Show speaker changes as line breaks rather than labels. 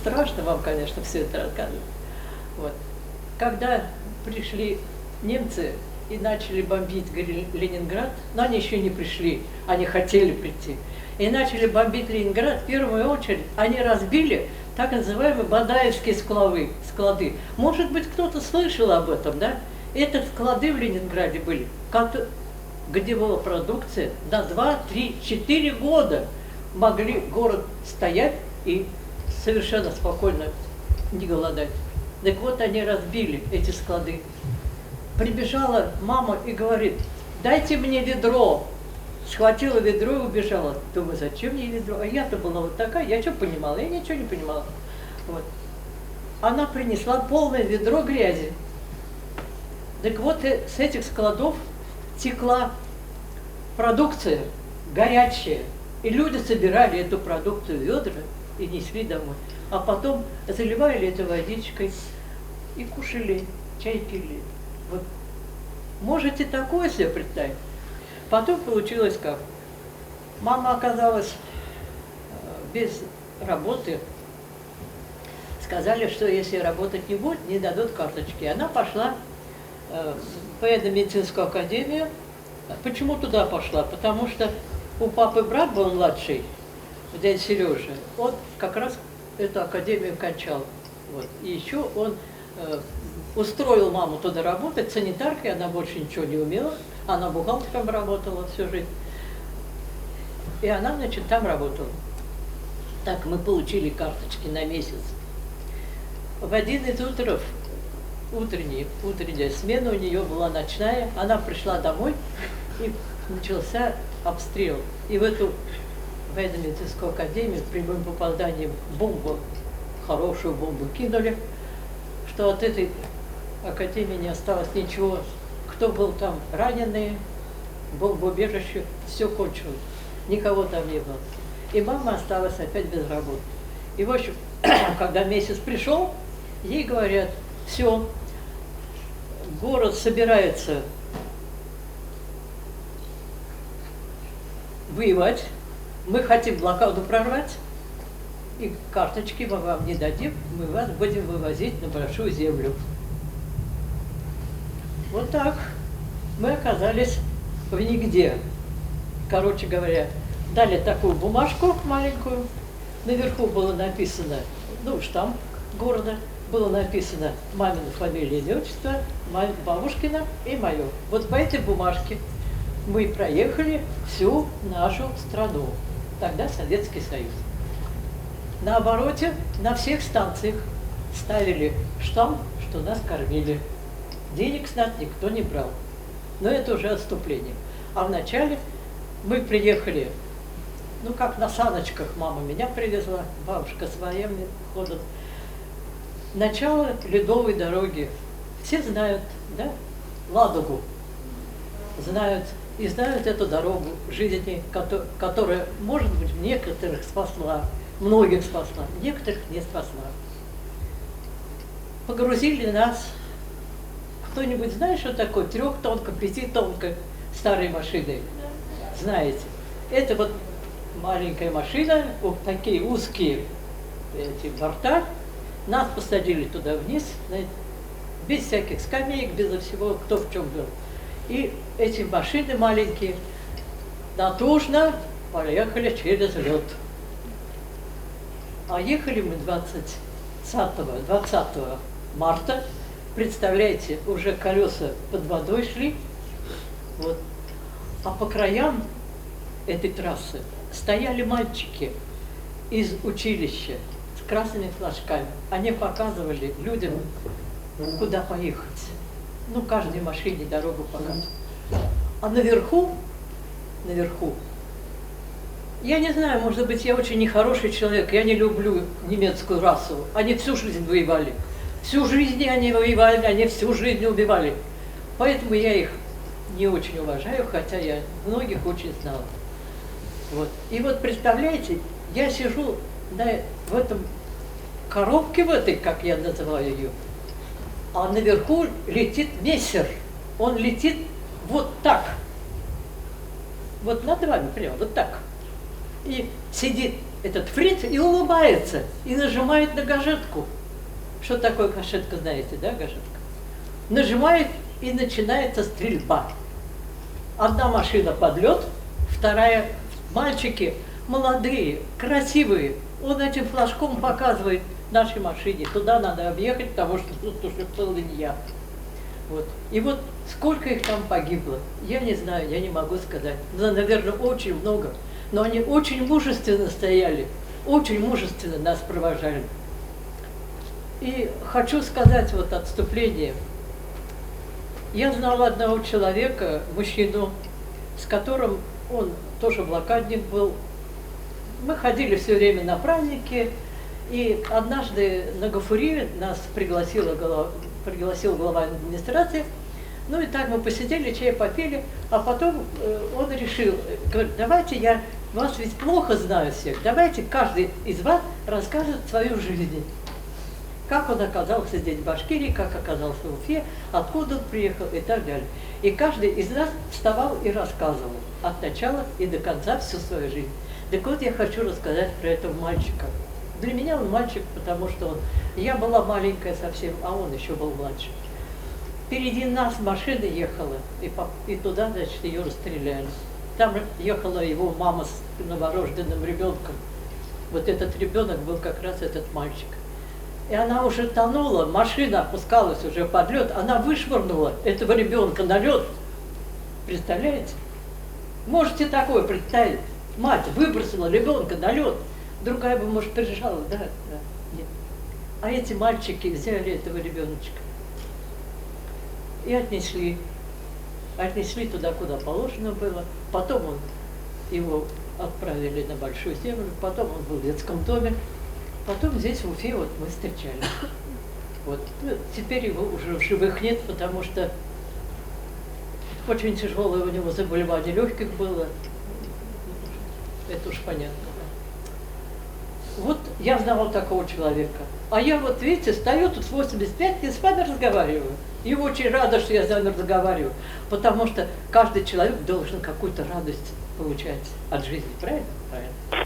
страшно вам, конечно, все это рассказывать. Вот. Когда пришли немцы и начали бомбить Ленинград, но они еще не пришли, они хотели прийти, и начали бомбить Ленинград, в первую очередь они разбили так называемые Бадаевские склады. Может быть, кто-то слышал об этом, да? Это склады в Ленинграде были, где была продукция на 2, 3, 4 года могли город стоять и совершенно спокойно не голодать. Так вот, они разбили эти склады. Прибежала мама и говорит: дайте мне ведро. Схватила ведро и убежала. Думаю, зачем мне ведро? А я-то была вот такая, я что понимала? Я ничего не понимала. Вот. Она принесла полное ведро грязи. Так вот, с этих складов текла продукция горячая. И люди собирали эту продукцию в ведра и несли домой. А потом заливали это водичкой и кушали, чай пили. Вот. Можете такое себе представить? Потом получилось как? Мама оказалась без работы. Сказали, что если работать не будет, не дадут карточки. Она пошла в военно-медицинскую академию. Почему туда пошла? Потому что у папы брат был младший, дядя Сережа. Он как раз эту академию кончал. Вот. И еще он устроил маму туда работать санитаркой, она больше ничего не умела. Она бухгалтером работала всю жизнь. И она, значит, там работала. Так мы получили карточки на месяц. В один из утров, утренняя смена у нее была ночная, она пришла домой, и начался обстрел. И в эту военно-медицинскую академию прямым попаданием бомбу, хорошую бомбу кинули, что от этой академии не осталось ничего. Кто был там раненый, бомбоубежище, все кончилось. Никого там не было. И мама осталась опять без работы. И в общем, когда месяц пришел, ей говорят: все, город собирается воевать, мы хотим блокаду прорвать, и карточки мы вам не дадим, мы вас будем вывозить на Большую Землю. Вот так мы оказались в нигде. Короче говоря, дали такую бумажку маленькую, наверху было написано, штамп города, было написано мамина фамилия, имя, отчество, бабушкина и мое. Вот по этой бумажке мы проехали всю нашу страну, тогда Советский Союз. На обороте, на всех станциях ставили штамп, что нас кормили. Денег с нас никто не брал. Но это уже отступление. А вначале мы приехали, как на саночках мама меня привезла, бабушка своим ходом. Начало Ледовой дороги. Все знают, да? Ладогу. Знают. И знают эту дорогу жизни, которая, может быть, некоторых спасла, многих спасла, некоторых не спасла. Погрузили нас. Кто-нибудь знает, что такое 3-тонка, 5-тонка старой машины? Знаете. Это вот маленькая машина, вот такие узкие эти борта. Нас посадили туда вниз, знаете, без всяких скамеек, без всего, кто в чем был. И эти машины маленькие натужно поехали через лед. А ехали мы 20 марта. Представляете, уже колеса под водой шли. Вот. А по краям этой трассы стояли мальчики из училища с красными флажками. Они показывали людям, куда поехать. Каждой машине дорогу показывают. А наверху, я не знаю, может быть, я очень нехороший человек, я не люблю немецкую расу. Они всю жизнь воевали. Всю жизнь они воевали, они всю жизнь убивали. Поэтому я их не очень уважаю, хотя я многих очень знала. Вот. И вот представляете, я сижу в этом коробке, в этой, как я называю ее, а наверху летит мессер. Он летит вот так. Вот над вами прямо, вот так. И сидит этот фриц и улыбается, и нажимает на гашетку. Что такое гашетка, знаете, да, гашетка? Нажимает, и начинается стрельба. Одна машина под лед, вторая мальчики молодые, красивые. Он этим флажком показывает нашей машине, туда надо объехать, потому что тут уже полынья. Вот. И вот сколько их там погибло, я не знаю, я не могу сказать. Но, наверное, очень много. Но они очень мужественно стояли, очень мужественно нас провожали. И хочу сказать вот отступление. Я знала одного человека, мужчину, с которым он тоже блокадник был. Мы ходили все время на праздники, и однажды на Гафури нас пригласил глава администрации. Ну и так мы посидели, чай попили, а потом он решил, говорит, давайте я вас ведь плохо знаю всех, давайте каждый из вас расскажет свою жизнь. Как он оказался здесь, в Башкирии, как оказался в Уфе, откуда он приехал и так далее. И каждый из нас вставал и рассказывал от начала и до конца всю свою жизнь. Так вот, я хочу рассказать про этого мальчика. Для меня он мальчик, потому что я была маленькая совсем, а он еще был младше. Впереди нас машина ехала, и туда, значит, ее расстреляли. Там ехала его мама с новорожденным ребенком. Вот этот ребенок был как раз этот мальчик. И она уже тонула, машина опускалась уже под лед, она вышвырнула этого ребенка на лед. Представляете? Можете такое представить? Мать выбросила ребенка на лед. Другая бы, может, прижала, да, нет. А эти мальчики взяли этого ребеночка и отнесли туда, куда положено было. Потом его отправили на Большую Землю, потом он был в детском доме, потом здесь, в Уфе, вот мы встречали. Вот. Ну, теперь его уже в живых нет, потому что очень тяжелое у него заболевание легких было. Это уж понятно. Вот я знала такого человека. А я вот, видите, стою тут в 85 и с вами разговариваю. И очень рада, что я с вами разговариваю. Потому что каждый человек должен какую-то радость получать от жизни. Правильно? Правильно.